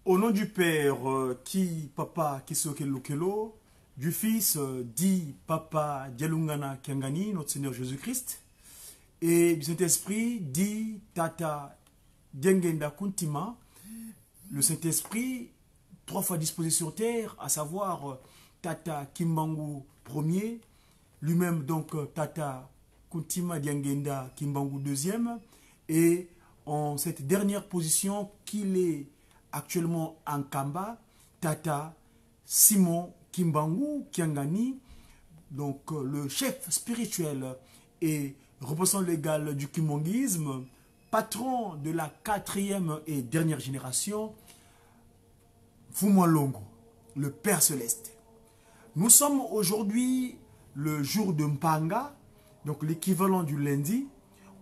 Au nom du Père, qui Papa Kisokelo, du Fils, dit Papa Dialungana Kiangani, notre Seigneur Jésus-Christ, et du Saint-Esprit, dit Tata Diengenda Kuntima, le Saint-Esprit, 3 fois disposé sur terre, à savoir Tata Kimbangu Ier, lui-même donc Tata Kuntima Diengenda Kimbangu II, et en cette dernière position qu'il est actuellement en Kamba, Tata Simon Kimbangu Kiangani, donc le chef spirituel et représentant légal du kimongisme, patron de la 4e et dernière génération, Fumwa Longo, le Père Céleste. Nous sommes aujourd'hui le jour de Mpanga, donc l'équivalent du lundi,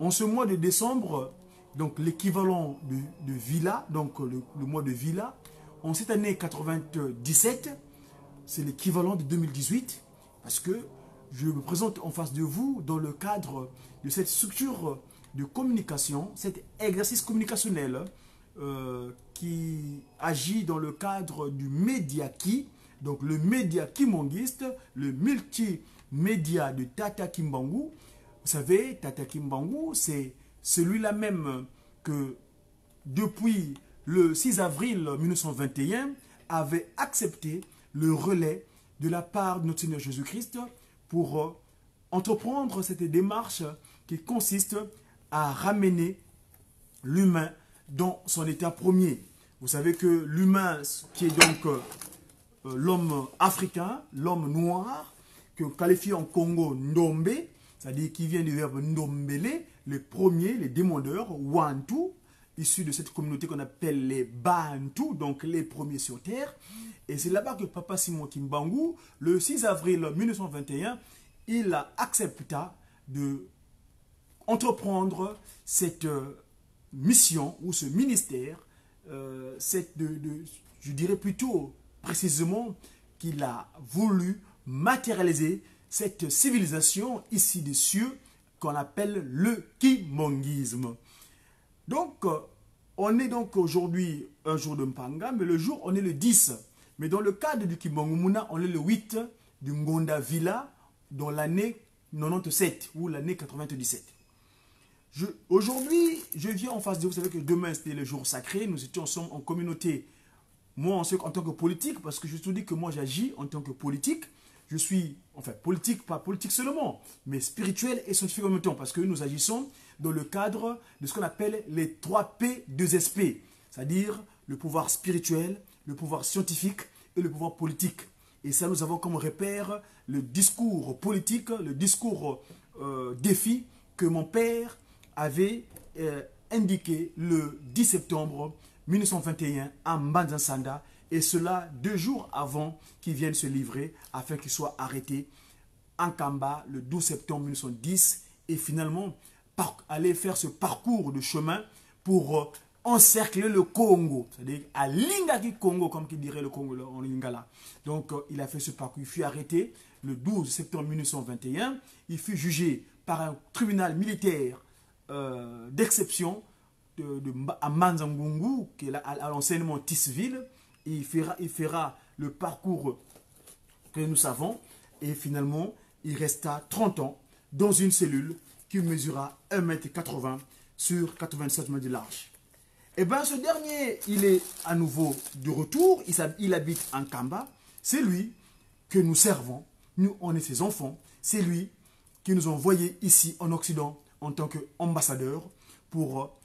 en ce mois de décembre, donc l'équivalent de Vila, donc le mois de Vila, en cette année 97, c'est l'équivalent de 2018, parce que je me présente en face de vous dans le cadre de cette structure de communication, cet exercice communicationnel qui agit dans le cadre du Médiaki, donc le média kimongiste, le multimédia de Tata Kimbangu. Vous savez, Tata Kimbangu, c'est celui-là même que depuis le 6 avril 1921 avait accepté le relais de la part de notre Seigneur Jésus-Christ pour entreprendre cette démarche qui consiste à ramener l'humain dans son état premier. Vous savez que l'humain, qui est donc l'homme africain, l'homme noir, que qualifie en Congo Ndombe, c'est-à-dire qui vient du verbe Ndombele, les premiers, les démondeurs, Wantu, issus de cette communauté qu'on appelle les Bantu, donc les premiers sur terre. Et c'est là-bas que Papa Simon Kimbangu, le 6 avril 1921, il accepta de entreprendre cette mission ou ce ministère, je dirais plutôt précisément qu'il a voulu matérialiser cette civilisation ici des cieux qu'on appelle le kimongisme. Donc, on est donc aujourd'hui un jour de Mpanga, mais le jour, on est le 10. Mais dans le cadre du Kimongumuna, on est le 8 du Ngonda Villa dans l'année 97 ou l'année 97. Aujourd'hui, je viens en face de vous. Vous savez que demain, c'était le jour sacré. Nous étions ensemble en communauté. Moi, en tant que politique, parce que je te dis que moi, j'agis en tant que politique. Je suis, enfin, politique, pas politique seulement, mais spirituel et scientifique en même temps, parce que nous agissons dans le cadre de ce qu'on appelle les 3 P, 2 SP, c'est-à-dire le pouvoir spirituel, le pouvoir scientifique et le pouvoir politique. Et ça, nous avons comme repère le discours politique, le discours défi que mon père avait indiqué le 10 septembre 1921 à Mbanzansanda, et cela 2 jours avant qu'il vienne se livrer afin qu'il soit arrêté en Kamba le 12 septembre 1910 et finalement aller faire ce parcours de chemin pour encercler le Congo, c'est-à-dire à Lingaki Congo, comme qu'il dirait le Congo en Lingala. Donc il a fait ce parcours, il fut arrêté le 12 septembre 1921, il fut jugé par un tribunal militaire d'exception à Manzangungu, qui est à l'enseignement Tisville. Il fera le parcours que nous savons et finalement il resta 30 ans dans une cellule qui mesura 1,80 m sur 87 m de large. Et bien ce dernier, il est à nouveau de retour, il habite en Kamba, c'est lui que nous servons, nous on est ses enfants, c'est lui qui nous a envoyés ici en Occident en tant qu'ambassadeur pour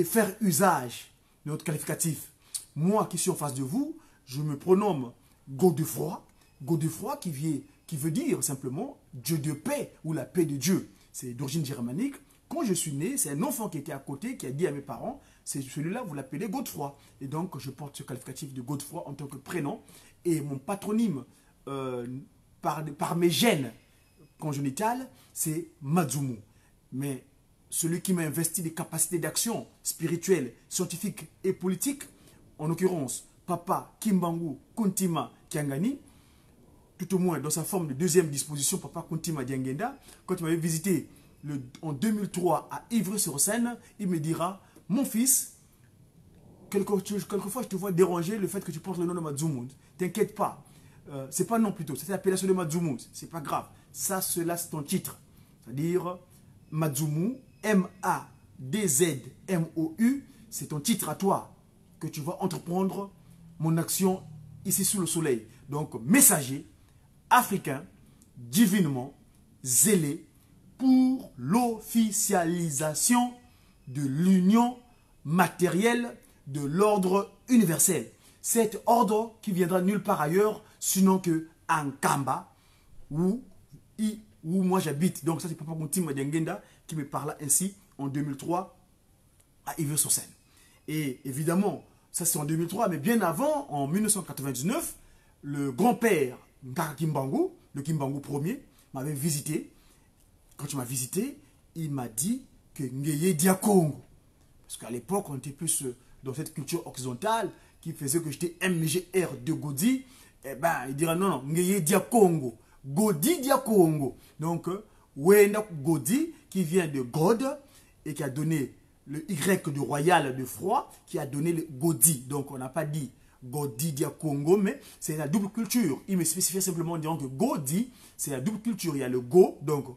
faire usage de notre qualificatif. Moi qui suis en face de vous, je me prénomme Godefroy. Godefroy qui veut dire simplement Dieu de paix ou la paix de Dieu. C'est d'origine germanique. Quand je suis né, c'est un enfant qui était à côté qui a dit à mes parents, c'est celui-là, vous l'appelez Godefroy. Et donc, je porte ce qualificatif de Godefroy en tant que prénom. Et mon patronyme, par mes gènes congénitales, c'est Madzumu. Mais celui qui m'a investi des capacités d'action spirituelle, scientifique et politique, en l'occurrence, Papa Kimbangu Kuntima Kiangani, tout au moins dans sa forme de 2e disposition, Papa Kuntima Diangenda, quand il m'avait visité en 2003 à Ivry-sur-Seine, il me dira, mon fils, quelquefois, je te vois déranger le fait que tu portes le nom de Mazumud. T'inquiète pas. C'est pas non plutôt. C'est l'appellation de Mazumud. C'est pas grave. Ça, cela, c'est ton titre. C'est-à-dire Mazumu, M-A-D-Z-M-O-U. C'est ton titre à toi que tu vas entreprendre mon action ici sous le soleil. Donc, messager africain, divinement zélé pour l'officialisation de l'union matérielle de l'ordre universel. Cet ordre qui viendra nulle part ailleurs, sinon que Ankamba, où moi j'habite. Donc ça c'est Papa Mouti Madiangenda qui me parla ainsi en 2003 à Ivry-sur-Seine. Et évidemment, ça c'est en 2003, mais bien avant, en 1999, le grand-père Kimbangu, le Kimbangu Ier, m'avait visité. Quand il m'a visité, il m'a dit que Ngeye Dia Congo. Parce qu'à l'époque, on était plus dans cette culture occidentale qui faisait que j'étais MGR de Godi. Eh ben, il dira non, Ngeye Dia Congo. Godi Dia Congo. Donc, Wenda Godi, qui vient de God et qui a donné le Y du royal de froid, qui a donné le Godi. Donc, on n'a pas dit Godi Dia Congo, mais c'est la double culture. Il me spécifiait simplement en disant que Godi, c'est la double culture. Il y a le Go, donc,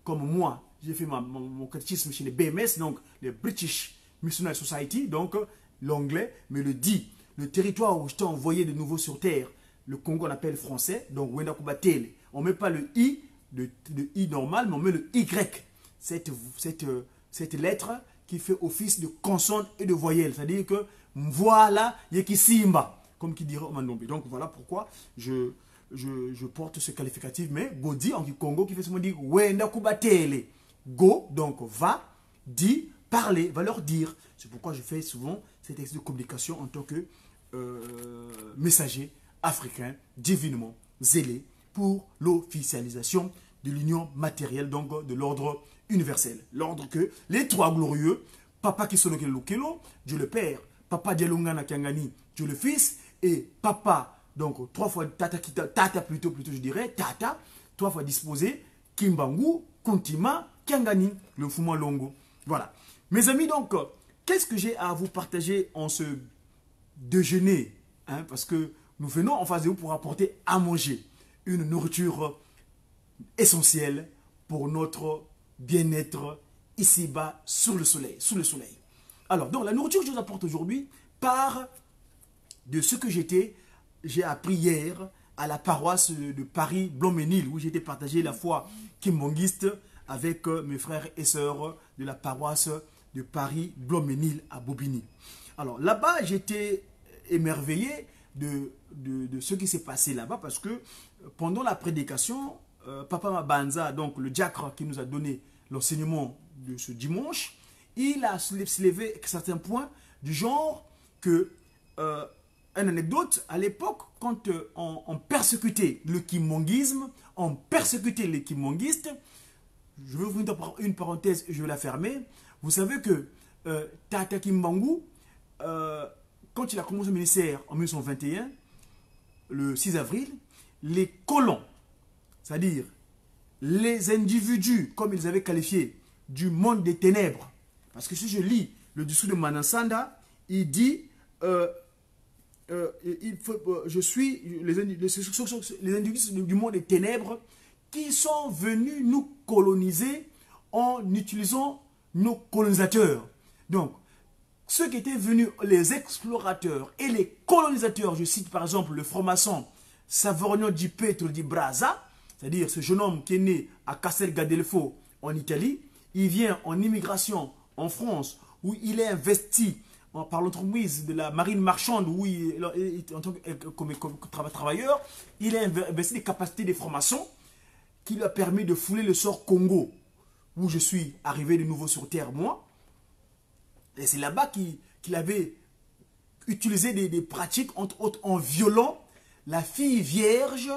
comme moi, j'ai fait mon catéchisme chez les BMS, donc les British Missionary Society, donc l'anglais, mais le dit, le territoire où je t'ai envoyé de nouveau sur terre, le Congo on appelle français, donc Wenda Kubatele. On ne met pas le I, le I normal, mais on met le Y. Cette lettre qui fait office de consonne et de voyelle. C'est-à-dire que voilà, Yeki Simba, comme qui dirait Omandombe. Donc voilà pourquoi je porte ce qualificatif, mais Godi en Congo qui fait seulement dire Wenda Kubatele. Go, donc va, dit, parler, va leur dire. C'est pourquoi je fais souvent ces textes de communication en tant que messager africain, divinement zélé pour l'officialisation de l'union matérielle, donc de l'ordre universel. L'ordre que les trois glorieux, Papa Kisonokelo Lukelo, Dieu le Père, Papa Dialungana Kiangani, Dieu le Fils, et Papa, donc trois fois Tata plutôt je dirais, Tata, trois fois disposé, Kimbangu, Kuntima, Kiangani, le Fuma Longo. Voilà. Mes amis, donc, qu'est-ce que j'ai à vous partager en ce déjeuner, hein, parce que nous venons en face de vous pour apporter à manger une nourriture essentielle pour notre bien-être ici-bas sous le soleil. Alors, donc, la nourriture que je vous apporte aujourd'hui part de ce que j'ai appris hier à la paroisse de Paris Blanc-Ménil, où j'ai été partagé la foi kimbangiste avec mes frères et sœurs de la paroisse de Paris Blanc-Ménil à Bobigny. Alors là-bas, j'étais émerveillé de ce qui s'est passé là-bas parce que pendant la prédication, Papa Mabanza, donc le diacre qui nous a donné l'enseignement de ce dimanche, il a soulevé certains points du genre que, une anecdote, à l'époque, quand on persécutait le kimbanguisme, on persécutait les kimbanguistes, je vais vous ouvrir une parenthèse et je vais la fermer. Vous savez que Tata Kimbangu, quand il a commencé le ministère en 1921, le 6 avril, les colons, c'est-à-dire les individus, comme ils avaient qualifié, du monde des ténèbres, parce que si je lis le discours de Manansanda, il dit je suis les individus du monde des ténèbres qui sont venus nous coloniser en utilisant nos colonisateurs. Donc, ceux qui étaient venus, les explorateurs et les colonisateurs, je cite par exemple le franc-maçon Savorgno di Pietro di Brazza, c'est-à-dire ce jeune homme qui est né à Castel Gandolfo en Italie, il vient en immigration en France où il est investi par l'entreprise de la marine marchande où en tant que travailleur, il a investi des capacités des francs-maçons qui lui a permis de fouler le sort Congo, où je suis arrivé de nouveau sur terre, moi. Et c'est là-bas qu'il avait utilisé des pratiques, entre autres, en violant la fille vierge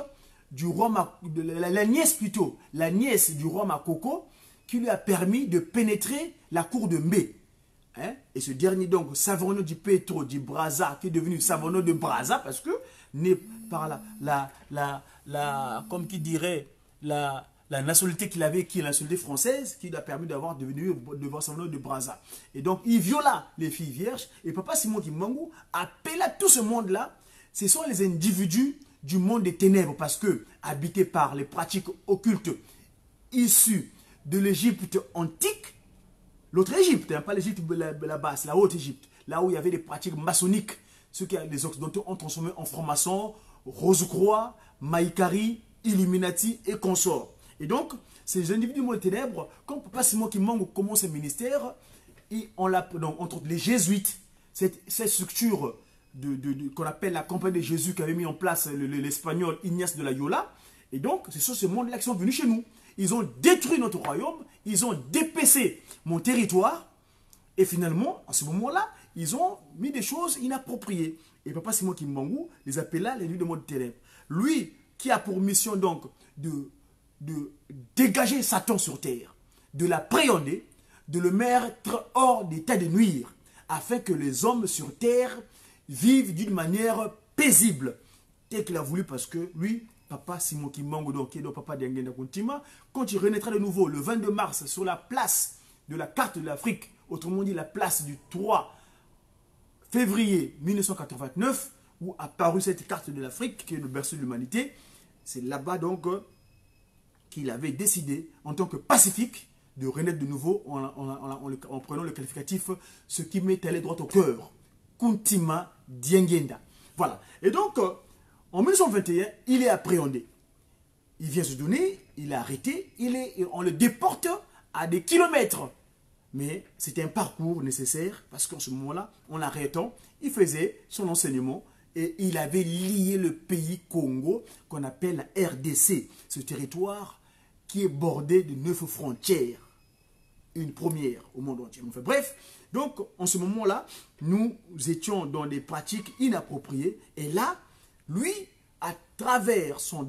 du roi, la nièce plutôt, la nièce du roi Makoko, qui lui a permis de pénétrer la cour de Mbé. Hein? Et ce dernier, donc, Savorgno di Pietro di Brazza, qui est devenu Savorgno de Brazza, parce que, né par comme qui dirait, la la nationalité qu'il avait, qui est la nationalité française, qui lui a permis d'avoir devenu son nom de Brazza. Et donc, il viola les filles vierges. Et Papa Simon Kimbangu appela tout ce monde-là. Ce sont les individus du monde des ténèbres, parce que, habités par les pratiques occultes issues de l'Égypte antique, l'autre Égypte, hein, pas l'Égypte la basse, la haute Égypte, là où il y avait des pratiques maçonniques, ce que les Occidentaux ont transformé en francs-maçons, Rose-Croix, Maïkari, Illuminati et consorts. Et donc, ces individus du monde des ténèbres, quand Papa Simon Kimbangu commence ce ministère, et on l'a, donc, entre les jésuites, cette structure qu'on appelle la Compagnie de Jésus qu'avait mis en place l'espagnol Ignace de Loyola, et donc, ce sont ces mondes-là qui sont venus chez nous. Ils ont détruit notre royaume, ils ont dépecé mon territoire, et finalement, à ce moment-là, ils ont mis des choses inappropriées. Et Papa Simon Kimbangu les appela les nuits de monde ténèbres. Lui, qui a pour mission donc de dégager Satan sur terre, de l'appréhender, de le mettre hors d'état de nuire, afin que les hommes sur terre vivent d'une manière paisible, tel qu'il a voulu, parce que lui, Papa Simon Kimbangu, donc, qui est donc Papa Diangenda Kuntima, quand il renaîtra de nouveau le 22 mars sur la place de la carte de l'Afrique, autrement dit la place du 3 février 1989, où a paru cette carte de l'Afrique, qui est le berceau de l'humanité, c'est là-bas donc qu'il avait décidé, en tant que pacifique, de renaître de nouveau en prenant le qualificatif « ce qui m'est allé droit au cœur », Kuntima Diangenda. Voilà. Et donc, en 1921, il est appréhendé. Il vient se donner, il est arrêté, on le déporte à des kilomètres. Mais c'était un parcours nécessaire parce qu'en ce moment-là, en l'arrêtant, il faisait son enseignement et il avait lié le pays Congo qu'on appelle la RDC, ce territoire qui est bordé de 9 frontières. Une première au monde entier. Enfin, bref, donc en ce moment-là, nous étions dans des pratiques inappropriées et là, lui, à travers son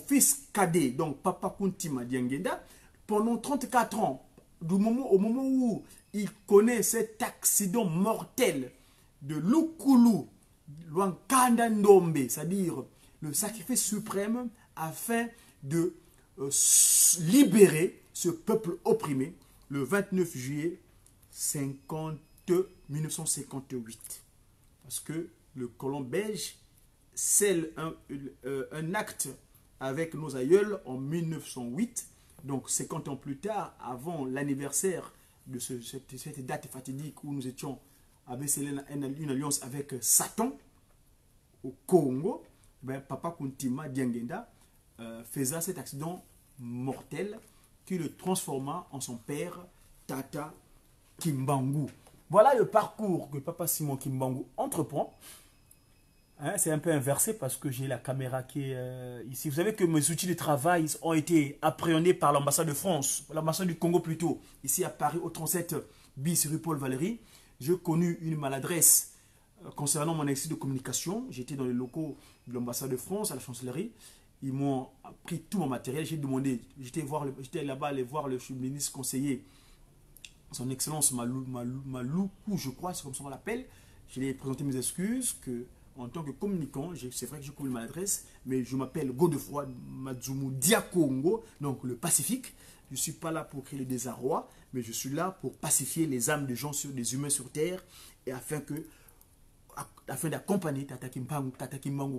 fils cadet, donc Papa Kuntima Diangenda, pendant 34 ans, au moment où il connaît cet accident mortel de Lukulu, Luankanda Ndombe, c'est-à-dire le sacrifice suprême afin de libérer ce peuple opprimé, le 29 juillet 1958. Parce que le colon belge scelle un acte avec nos aïeuls en 1908, donc 50 ans plus tard, avant l'anniversaire de cette date fatidique où nous étions avait scellé une alliance avec Satan au Congo. Ben, Papa Kuntima Diangenda faisait cet accident mortel qui le transforma en son père Tata Kimbangu. Voilà le parcours que Papa Simon Kimbangu entreprend. Hein, c'est un peu inversé parce que j'ai la caméra qui est ici. Vous savez que mes outils de travail ont été appréhendés par l'ambassade de France, l'ambassade du Congo plutôt, ici à Paris, au 37 bis rue Paul Valéry. J'ai connu une maladresse concernant mon exercice de communication. J'étais dans les locaux de l'ambassade de France à la chancellerie. Ils m'ont pris tout mon matériel. J'ai demandé, j'étais là-bas aller voir le ministre conseiller, son excellence Maloukou, je crois, c'est comme ça qu'on l'appelle. Je lui ai présenté mes excuses que en tant que communicant, c'est vrai que j'ai commis une maladresse, mais je m'appelle Godefroy Madzumu Diakongo, donc le Pacifique. Je ne suis pas là pour créer le désarroi, mais je suis là pour pacifier les âmes des gens, des humains sur terre, et afin d'accompagner Tata Kimbangu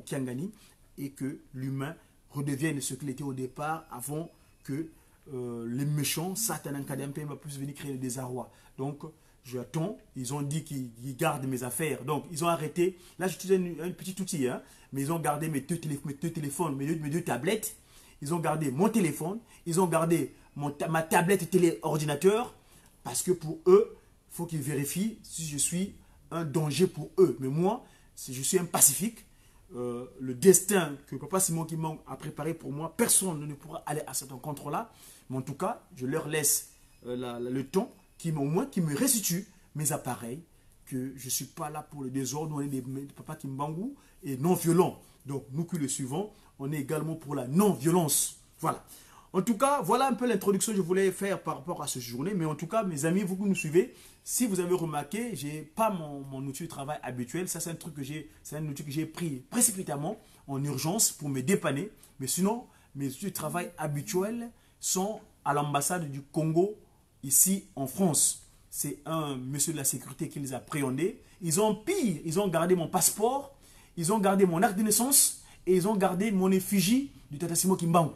Kiangani, et que l'humain redevienne ce qu'il était au départ, avant que les méchants, Satan en Kadempe, va plus venir créer le désarroi. Donc, j'attends, ils ont dit qu'ils gardent mes affaires. Donc, ils ont arrêté. Là, j'utilise un petit outil, hein, mais ils ont gardé mes deux téléphones, mes deux tablettes. Ils ont gardé mon téléphone. Ils ont gardé ma tablette télé-ordinateur. Parce que pour eux, il faut qu'ils vérifient si je suis un danger pour eux. Mais moi, si je suis un pacifique, le destin que Papa Simon Kimbangu a préparé pour moi, personne ne pourra aller à cette rencontre-là. Mais en tout cas, je leur laisse le temps au moins qui me restitue mes appareils, que je ne suis pas là pour le désordre, on est des Papa Kimbangu et non violents. Donc nous qui le suivons, on est également pour la non-violence. Voilà. En tout cas, voilà un peu l'introduction que je voulais faire par rapport à cette journée. Mais en tout cas, mes amis, vous qui nous suivez, si vous avez remarqué, je n'ai pas mon outil de travail habituel. Ça, c'est un outil que j'ai pris précipitamment, en urgence, pour me dépanner. Mais sinon, mes outils de travail habituels sont à l'ambassade du Congo, ici en France. C'est un monsieur de la sécurité qui les a préhendés. Ils ont pire, ils ont gardé mon passeport, ils ont gardé mon acte de naissance et ils ont gardé mon effigie du Tata Simon Kimbangu.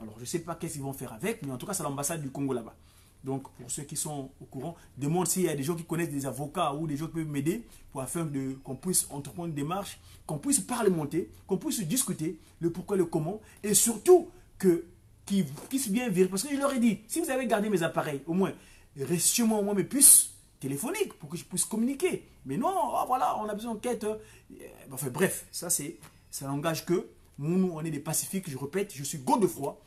Alors, je ne sais pas qu'est-ce qu'ils vont faire avec, mais en tout cas, c'est l'ambassade du Congo là-bas. Donc, pour ceux qui sont au courant, demande s'il y a des gens qui connaissent des avocats ou des gens qui peuvent m'aider afin qu'on puisse entreprendre une démarche, qu'on puisse parlementer, qu'on puisse discuter le pourquoi, le comment, et surtout qu'ils puissent bien vérifier. Parce que je leur ai dit, si vous avez gardé mes appareils, au moins, restez-moi au moins mes puces téléphoniques pour que je puisse communiquer. Mais non, oh, voilà, on a besoin d'enquête. Enfin, bref, ça c'est un langage que nous, on est des pacifiques, je répète, je suis Godefroy.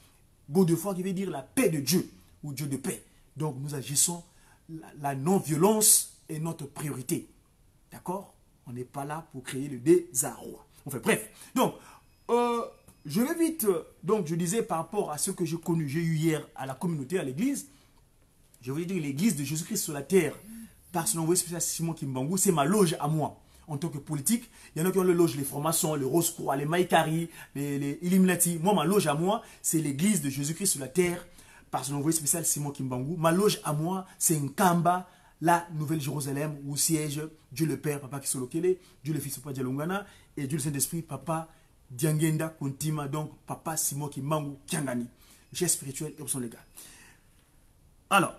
Godefroy qui veut dire la paix de Dieu, ou Dieu de paix. Donc nous agissons, la non-violence est notre priorité. D'accord? On n'est pas là pour créer le désarroi. Enfin bref, donc je vais vite, donc je disais par rapport à ce que j'ai connu, j'ai eu hier à la communauté, à l'église, je voulais dire l'église de Jésus-Christ sur la terre, par son envoyé spécial Simon Kimbangu, c'est ma loge à moi. En tant que politique, il y en a qui ont le loge, les formations, les Rose-Croix, les Maïkari, les Illuminati. Moi, ma loge à moi, c'est l'église de Jésus-Christ sur la terre, par son envoyé spécial Simon Kimbangu. Ma loge à moi, c'est Nkamba, la Nouvelle Jérusalem, où siège Dieu le Père, Papa Kisolokele, Dieu le Fils, Papa Dialungana, et Dieu le Saint-Esprit, Papa Diangenda Kuntima, donc Papa Simon Kimbangu Kiangani. Geste spirituel et option légale. Alors,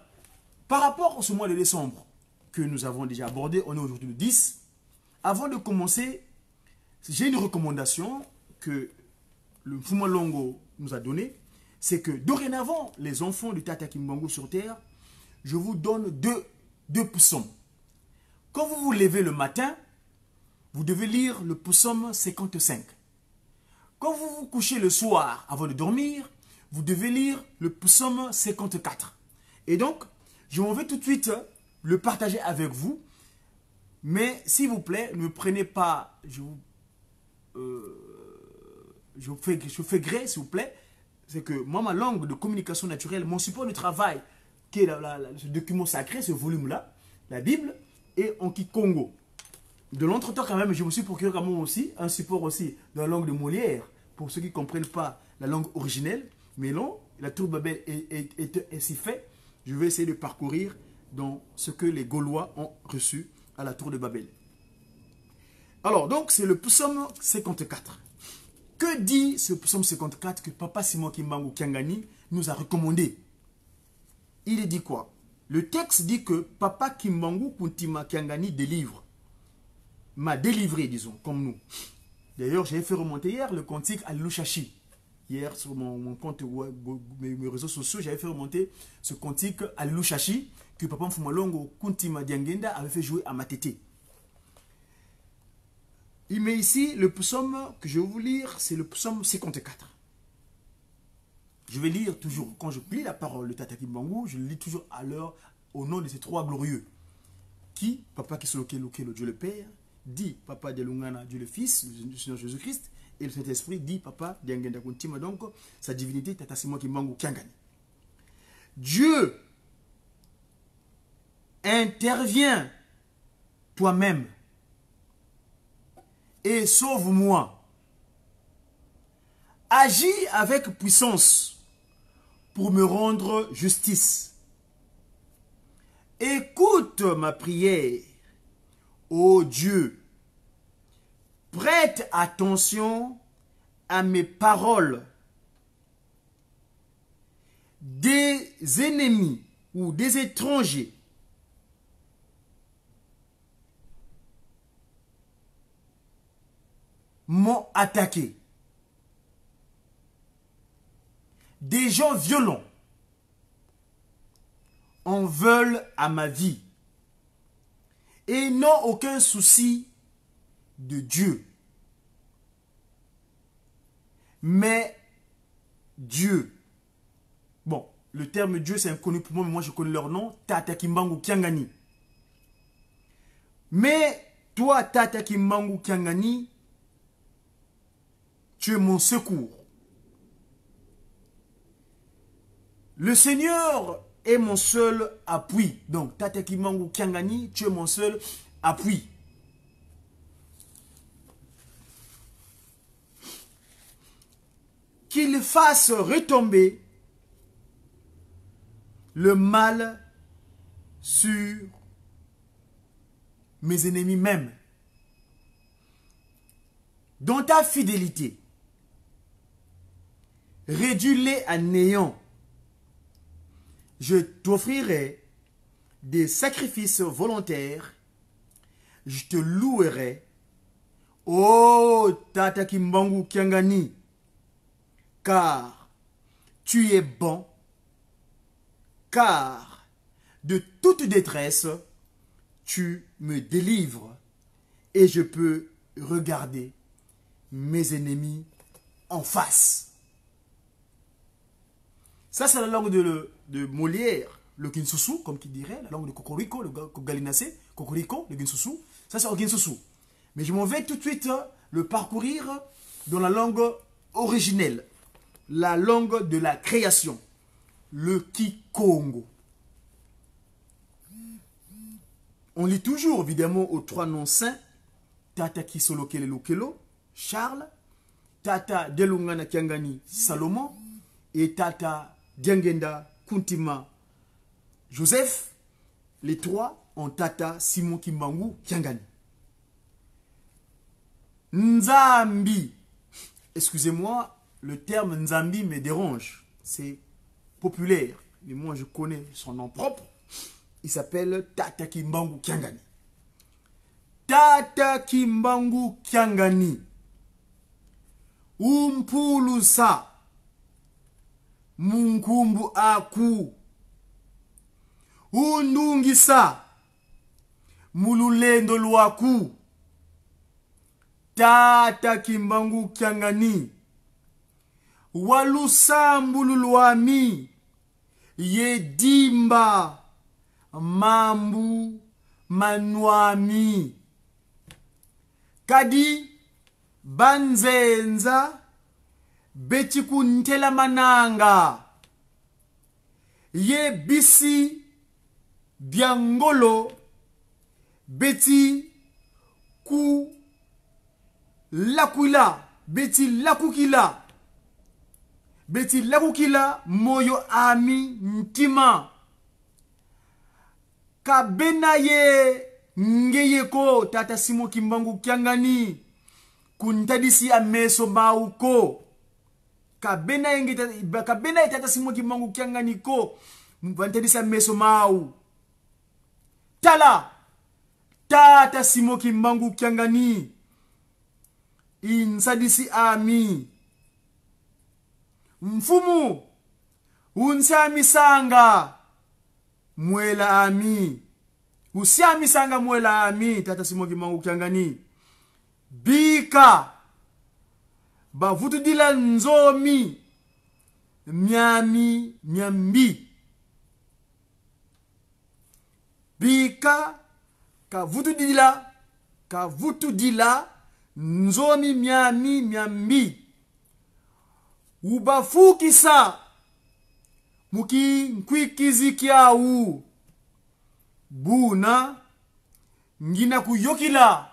par rapport à ce mois de décembre que nous avons déjà abordé, on est aujourd'hui le 10. Avant de commencer, j'ai une recommandation que le Fuma Longo nous a donnée. C'est que dorénavant, les enfants du Tata Kimbangu sur terre, je vous donne deux psaumes. Quand vous vous levez le matin, vous devez lire le psaume 55. Quand vous vous couchez le soir avant de dormir, vous devez lire le psaume 54. Et donc, je m'en vais tout de suite le partager avec vous. Mais s'il vous plaît, ne prenez pas, je fais gré, s'il vous plaît. C'est que moi, ma langue de communication naturelle, mon support de travail, qui est ce document sacré, ce volume-là, la Bible, est en Kikongo. De l'entretemps, quand même, je me suis procuré quand même aussi un support aussi dans la langue de Molière, pour ceux qui ne comprennent pas la langue originelle. Mais non, la tour de Babel est ainsi fait. Je vais essayer de parcourir dans ce que les Gaulois ont reçu à la tour de Babel. Alors, donc, c'est le psaume 54. Que dit ce psaume 54 que Papa Simon Kimbangu Kiangani nous a recommandé? Il dit quoi? Le texte dit que Papa Kimbangu Kuntima Kiangani m'a délivré, disons, comme nous. D'ailleurs, j'ai fait remonter hier le cantique à Lushashi. Hier, sur mon compte, mes réseaux sociaux, j'avais fait remonter ce cantique à Lushashi que Papa Mfumalongo Kuntima Diangenda avait fait jouer à Matete. Il met ici le psaume que je vais vous lire, c'est le psaume 54. Je vais lire toujours, quand je lis la parole de Tata Kimbangu, je le lis toujours à l'heure au nom de ces trois glorieux. Qui, Papa Kisolokele, Dieu le Père, dit Papa Dialungana, Dieu le Fils, le Seigneur Jésus-Christ, et le Saint-Esprit dit Papa Diangenda Kuntima, donc sa divinité Tata Simon Kimbangu Kiangani. Dieu intervient toi-même et sauve-moi. Agis avec puissance pour me rendre justice. Écoute ma prière, ô Dieu. Prête attention à mes paroles. Des ennemis ou des étrangers m'ont attaqué. Des gens violents en veulent à ma vie et n'ont aucun souci de Dieu. Mais Dieu, bon, le terme Dieu c'est inconnu pour moi, mais moi je connais leur nom, Tata Kimbangu Kiangani. Mais toi, Tata Kimbangu Kiangani, tu es mon secours. Le Seigneur est mon seul appui. Donc, Tata Kimbangu Kiangani, tu es mon seul appui. Qu'il fasse retomber le mal sur mes ennemis même. Dans ta fidélité, réduis-les à néant. Je t'offrirai des sacrifices volontaires. Je te louerai. Oh, Tata Kimbangu Kiangani, car tu es bon, car de toute détresse, tu me délivres et je peux regarder mes ennemis en face. Ça, c'est la langue de Molière, le Kinsusu, comme qui dirait, la langue de Cocorico, le Galinacé, Cocorico, le Kinsusu. Ça, c'est au Kinsusu. Mais je m'en vais tout de suite le parcourir dans la langue originelle, la langue de la création, le Kikongo. On lit toujours, évidemment, aux trois noms saints, Tata Kisolokele Lokelo, Charles, Tata Delungana Kiangani, Salomon, et Tata Diangenda Kuntima, Joseph. Les trois ont Tata Simon Kimbangu Kiangani. Nzambi. Excusez-moi, le terme Nzambi me dérange. C'est populaire. Mais moi, je connais son nom propre. Il s'appelle Tata Kimbangu Kiangani. Tata Kimbangu Kiangani. Umpulusa. Munkumbu aku. Undungisa. Mululendo lwaku. Tata Kimbangu Kiangani. Walusambulu lwami. Yedimba. Mambu manwami. Kadi banzenza betikuntela mananga. Ye bisi biangolo beti ku lakwila beti lakukila beti lakukila moyo ami ntima kabena ye ngeyeko Tata Simon Kimbangu Kiangani kuntadisi ameso mauko kabena Tata Simon Kimbangu Kiangani ko kuntadisi ameso mau tala Tata Simon Kimbangu Kiangani insadisi ami mfumu unsami sanga mwela ami usiami sanga mwela ami Tata Simon Kimbangu Kiangani bika bavutu dila nzomi miami miambi bika kavutu dila nzomi miami miambi ubafukisa muki nkwikizi kiawu buna ngina kuyokila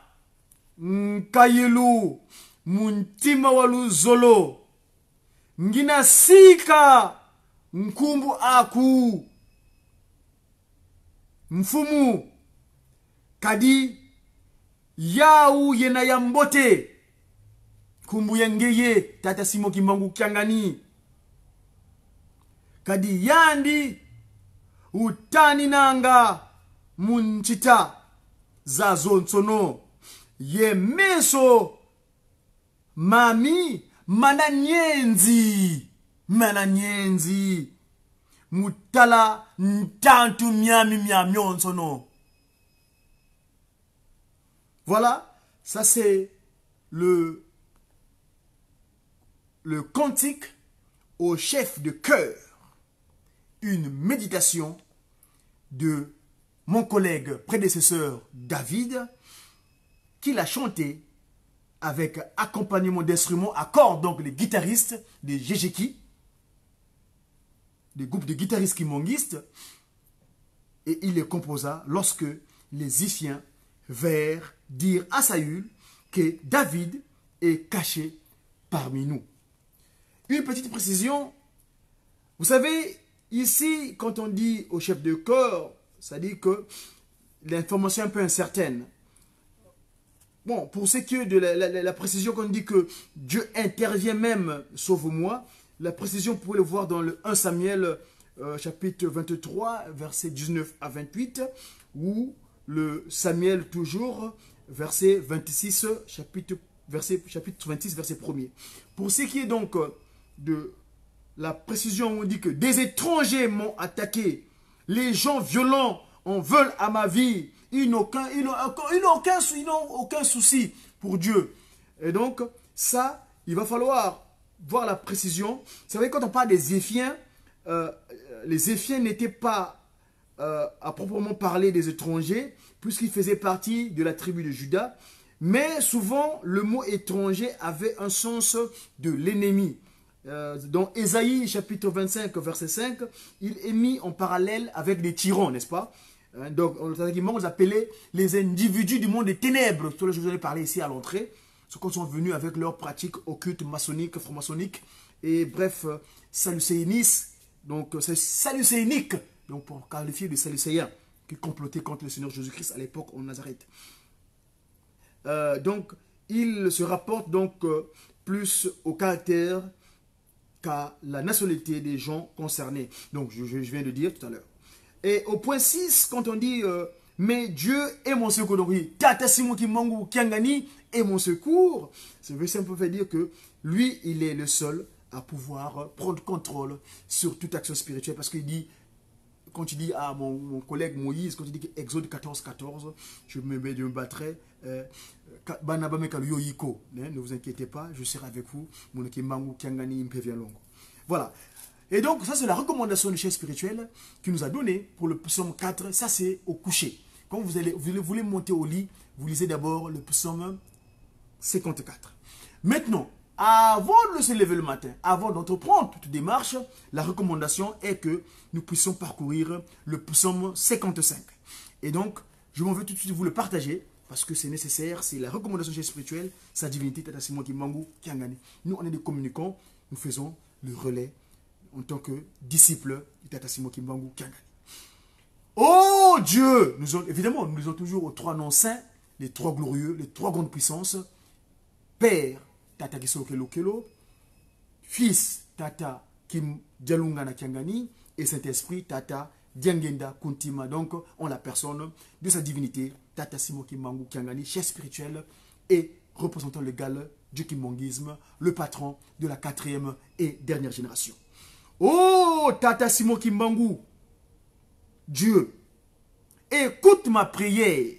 nkayilu muntima waluzolo ngina sika nkumbu aku mfumu kadi yawu yena yambote kumbu yangeye Tata Simon Kimbangu Kiangani kadi yandi utani nanga munchita za zonsono ye meso mami mananyenzi mutala ntantu miami miamionsono. Voilà, ça c'est le cantique au chef de chœur, une méditation de mon collègue prédécesseur David, qui l'a chanté avec accompagnement d'instruments à cordes, donc les guitaristes des Jejeki, des groupes de guitaristes kimongistes, et il les composa lorsque les Iphiens vinrent dire à Saül que David est caché parmi nous. Une petite précision, vous savez, Ici, quand on dit au chef de corps, ça dit que l'information est un peu incertaine. Bon, pour ce qui est de la précision, quand on dit que Dieu intervient même, sauve-moi, la précision, vous pouvez le voir dans le 1 Samuel chapitre 23, versets 19 à 28, ou le Samuel toujours, verset 26, chapitre 26, verset 1er. Pour ce qui est donc de la précision, on dit que des étrangers m'ont attaqué, les gens violents en veulent à ma vie, ils n'ont aucun souci pour Dieu. Et donc, ça, il va falloir voir la précision. C'est vrai, quand on parle des Éphiens, les Éphiens n'étaient pas à proprement parler des étrangers, puisqu'ils faisaient partie de la tribu de Juda. Mais souvent, le mot étranger avait un sens de l'ennemi. Dans Ésaïe, chapitre 25, verset 5, il est mis en parallèle avec des tyrans, n'est-ce pas? Donc, on les appelait les individus du monde des ténèbres. Tout je vous en ai parlé ici à l'entrée. Ceux qui sont venus avec leurs pratiques occultes, maçonniques, franc-maçonniques. Et bref, Sadducéinisme. Donc, c'est sadducéinique. Donc, pour qualifier de sadducéens qui complotaient contre le Seigneur Jésus-Christ à l'époque en Nazareth. Donc, il se rapporte donc plus au caractère qu'à la nationalité des gens concernés. Donc, je viens de dire tout à l'heure. Et au point 6, quand on dit mais Dieu est mon secours, donc oui, Tata Simon Kimbangu Kiangani est mon secours, ça veut simplement dire que lui, il est le seul à pouvoir prendre contrôle sur toute action spirituelle. Parce qu'il dit, quand il dit à mon collègue Moïse, quand il dit Exode 14, 14, je me battrai, ne vous inquiétez pas, je serai avec vous, mon Kimbangu Kiangani Impevia Longo. Voilà. Et donc, ça, c'est la recommandation du chef spirituel qui nous a donné pour le psaume 4. Ça, c'est au coucher. Quand vous voulez monter au lit, vous lisez d'abord le psaume 54. Maintenant, avant de se lever le matin, avant d'entreprendre toute démarche, la recommandation est que nous puissions parcourir le psaume 55. Et donc, je m'en veux tout de suite vous le partager parce que c'est nécessaire. C'est la recommandation du chef spirituel, sa divinité, Tata Simon Kimbangu Kiangani. Nous, on est des communicants, nous faisons le relais en tant que disciple de Tata Simon Kimbangu Kiangani. Oh Dieu! Évidemment, nous lisons toujours aux trois noms saints, les trois glorieux, les trois grandes puissances. Père, Tata Kisokelo Kelo. Fils, Tata Kim Dialungana Kiangani. Et Saint-Esprit, Tata Diangenda Kuntima. Donc, en la personne de sa divinité, Tata Simon Kimbangu Kiangani, chef spirituel et représentant légal du kimbanguisme, le patron de la 4e et dernière génération. Oh, Tata Simon Kimbangu, Dieu, écoute ma prière,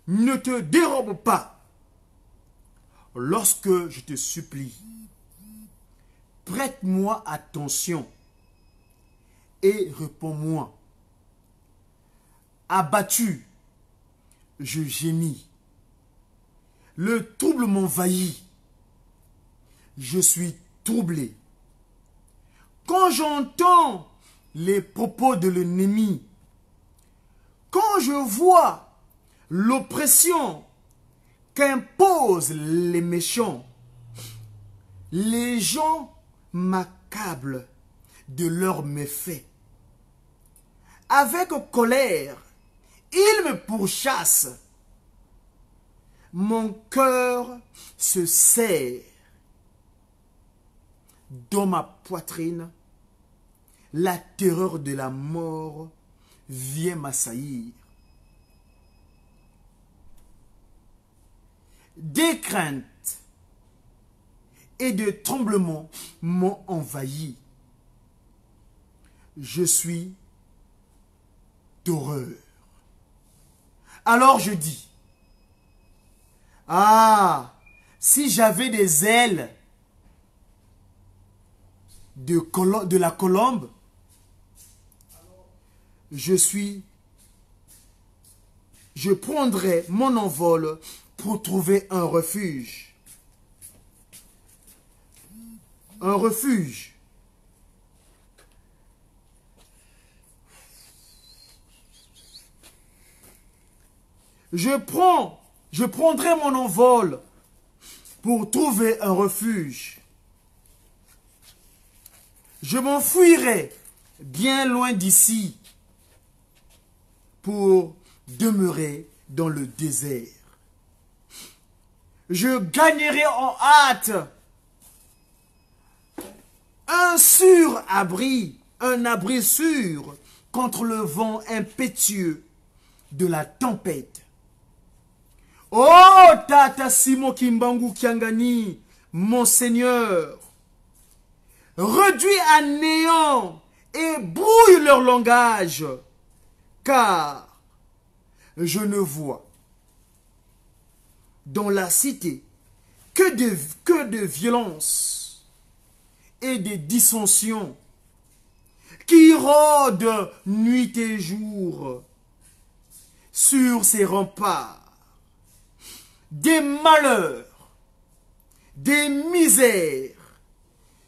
ne te dérobe pas lorsque je te supplie. Prête-moi attention et réponds-moi. Abattu, je gémis. Le trouble m'envahit. Je suis troublé. Quand j'entends les propos de l'ennemi, quand je vois l'oppression qu'imposent les méchants, les gens m'accablent de leurs méfaits. Avec colère, ils me pourchassent. Mon cœur se serre. Dans ma poitrine, la terreur de la mort vient m'assaillir. Des craintes et de tremblements m'ont envahi. Je suis d'horreur. Alors je dis, ah, si j'avais des ailes de la colombe, je prendrai mon envol pour trouver un refuge. Un refuge. Je prendrai mon envol pour trouver un refuge. Je m'enfuirai bien loin d'ici, pour demeurer dans le désert. Je gagnerai en hâte un sûr abri, un abri sûr contre le vent impétueux de la tempête. Oh, Tata Simon Kimbangu Kiangani, mon Seigneur, réduis à néant et brouille leur langage, car je ne vois dans la cité que de violence et des dissensions qui rôdent nuit et jour sur ses remparts. Des malheurs, des misères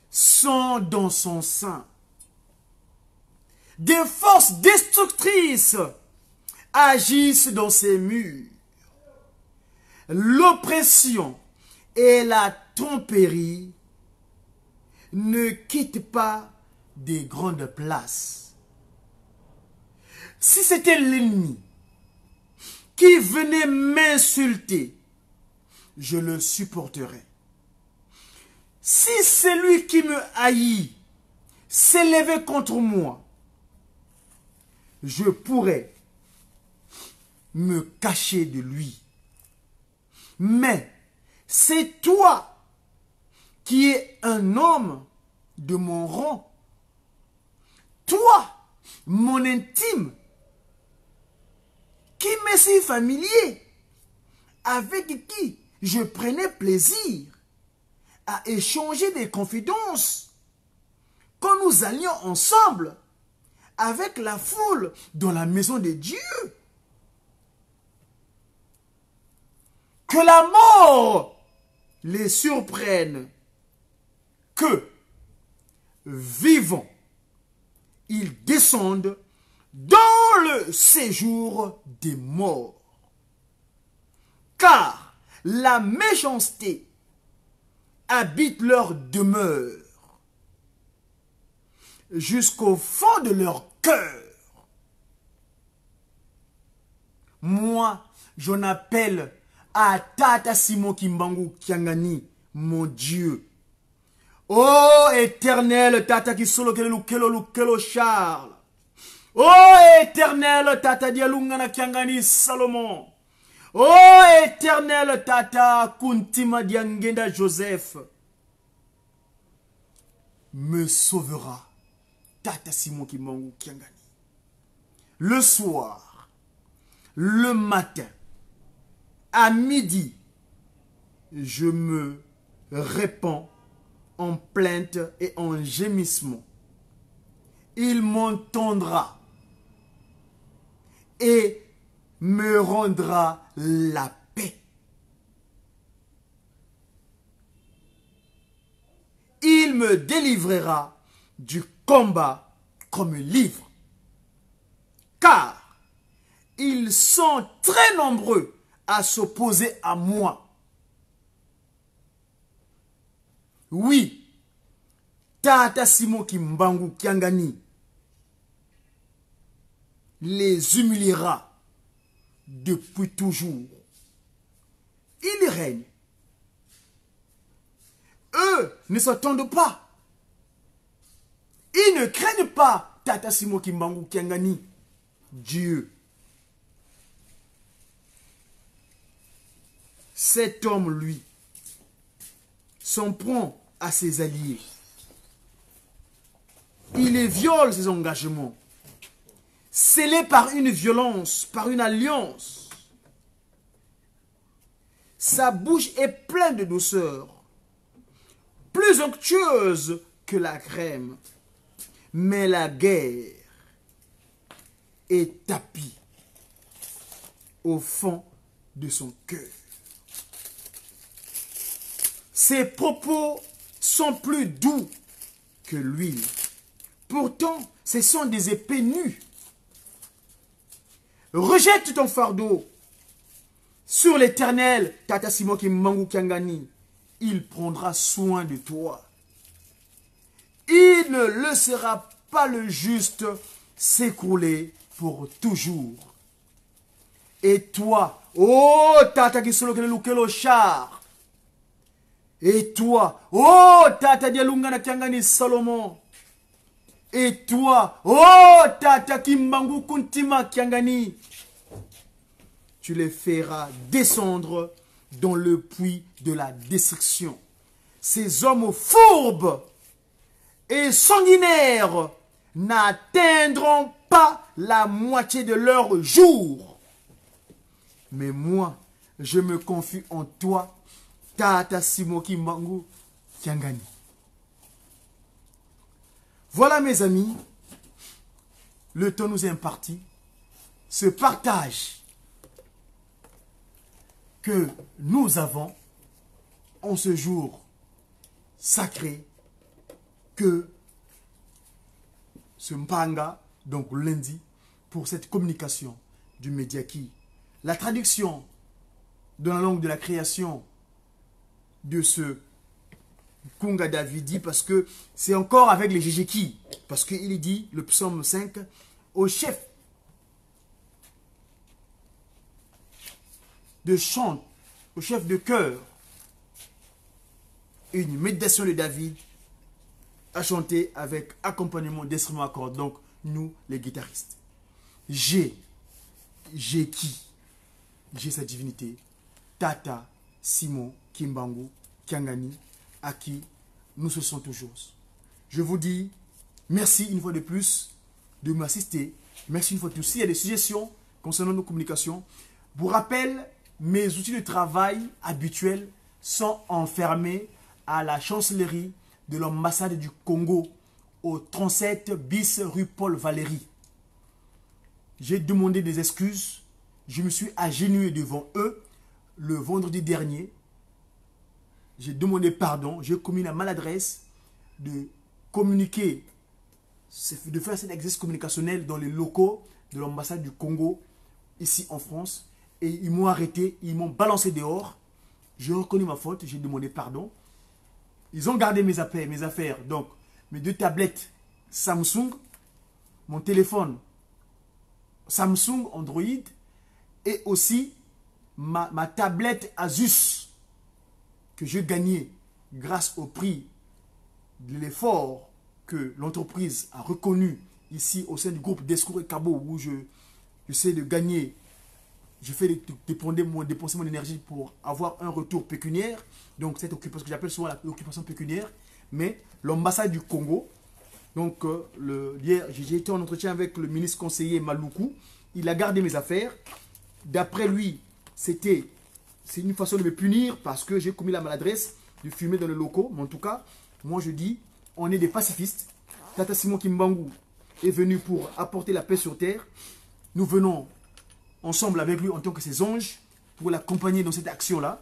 sont dans son sein. Des forces destructrices agissent dans ses murs. L'oppression et la tromperie ne quittent pas des grandes places. Si c'était l'ennemi qui venait m'insulter, je le supporterais. Si celui qui me haït s'élevait contre moi, je pourrais me cacher de lui. Mais c'est toi qui es un homme de mon rang. Toi, mon intime, qui m'est si familier, avec qui je prenais plaisir à échanger des confidences quand nous allions ensemble avec la foule dans la maison de Dieu. Que la mort les surprenne, que, vivants, ils descendent dans le séjour des morts. Car la méchanceté habite leur demeure jusqu'au fond de leur cœur. Moi, j'en appelle à Tata Simon Kimbangu Kiangani, mon Dieu. Oh éternel Tata Kisolo Kelo Charles. Oh éternel Tata Dialungana Kiangani Salomon. Oh éternel Tata Kuntima Diangenda Joseph. Me sauvera Tata Simon Kimbangu Kiangani. Le soir, le matin, à midi, je me répands en plainte et en gémissement. Il m'entendra et me rendra la paix. Il me délivrera du combat comme livre. Car ils sont très nombreux à s'opposer à moi. Oui, Tata Simon Kimbangu Kiangani les humiliera depuis toujours. Ils règnent. Eux ne s'attendent pas. Ils ne craignent pas Tata Simon Kimbangu Kiangani, Dieu. Cet homme, lui, s'en prend à ses alliés. Il les viole, ses engagements, scellés par une violence, par une alliance. Sa bouche est pleine de douceur, plus onctueuse que la crème. Mais la guerre est tapie au fond de son cœur. Ses propos sont plus doux que l'huile. Pourtant, ce sont des épées nues. Rejette ton fardeau sur l'Éternel, Tata Simon Kimbangu Kiangani. Il prendra soin de toi. Il ne laissera pas le juste s'écrouler pour toujours. Et toi, oh tata qui solo kelo char. Et toi, oh tata dialungana kiangani Salomon. Et toi, oh tata kimbangu kuntima kiangani. Tu les feras descendre dans le puits de la destruction. Ces hommes fourbes et sanguinaires n'atteindront pas la moitié de leur jour. Mais moi, je me confie en toi, Tata Simon Kimbangu Kiangani. Voilà mes amis, le temps nous est imparti. Ce partage que nous avons en ce jour sacré, que ce Mpanga, donc lundi, pour cette communication du Mediaki. La traduction dans la langue de la création de ce Kunga Davidi, parce que c'est encore avec les Jéjéki, parce qu'il dit, le psaume 5, au chef de chant, au chef de chœur, une méditation de David à chanter avec accompagnement d'instruments à cordes, donc nous les guitaristes. J'ai qui? J'ai sa divinité, Tata Simon Kimbangu Kiangani, à qui nous se sommes toujours. Je vous dis merci une fois de plus de m'assister. Merci une fois de plus. S'il y a des suggestions concernant nos communications, pour rappel, mes outils de travail habituels sont enfermés à la chancellerie de l'ambassade du Congo au 37 bis rue Paul Valéry. J'ai demandé des excuses. Je me suis agenouillé devant eux le vendredi dernier. J'ai demandé pardon. J'ai commis la maladresse de communiquer, de faire cet exercice communicationnel dans les locaux de l'ambassade du Congo ici en France. Et ils m'ont arrêté, ils m'ont balancé dehors. J'ai reconnu ma faute, j'ai demandé pardon. Ils ont gardé mes affaires, donc mes deux tablettes Samsung, mon téléphone Samsung Android et aussi ma tablette Asus que j'ai gagnée grâce au prix de l'effort que l'entreprise a reconnu ici au sein du groupe Descours et Cabo où je sais de gagner. Je fais dépenser mon énergie pour avoir un retour pécuniaire. Donc, cette occupation que j'appelle souvent l'occupation pécuniaire. Mais l'ambassade du Congo, donc hier, j'ai été en entretien avec le ministre conseiller Maluku. Il a gardé mes affaires. D'après lui, c'est une façon de me punir parce que j'ai commis la maladresse de fumer dans les locaux. Mais en tout cas, moi je dis, on est des pacifistes. Tata Simon Kimbangu est venu pour apporter la paix sur terre. Nous venons ensemble avec lui en tant que ses anges pour l'accompagner dans cette action-là.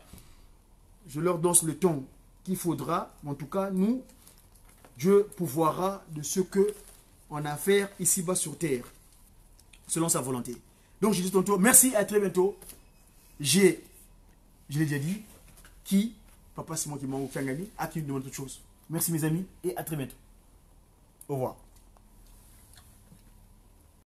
Je leur donne le temps qu'il faudra. En tout cas, nous, Dieu pourvoira de ce qu'on a à faire ici-bas sur terre, selon sa volonté. Donc, je dis tantôt, merci, à très bientôt. Je l'ai déjà dit, Papa Simon Kimbangu Kiangani, à qui nous demande toute chose. Merci mes amis et à très bientôt. Au revoir.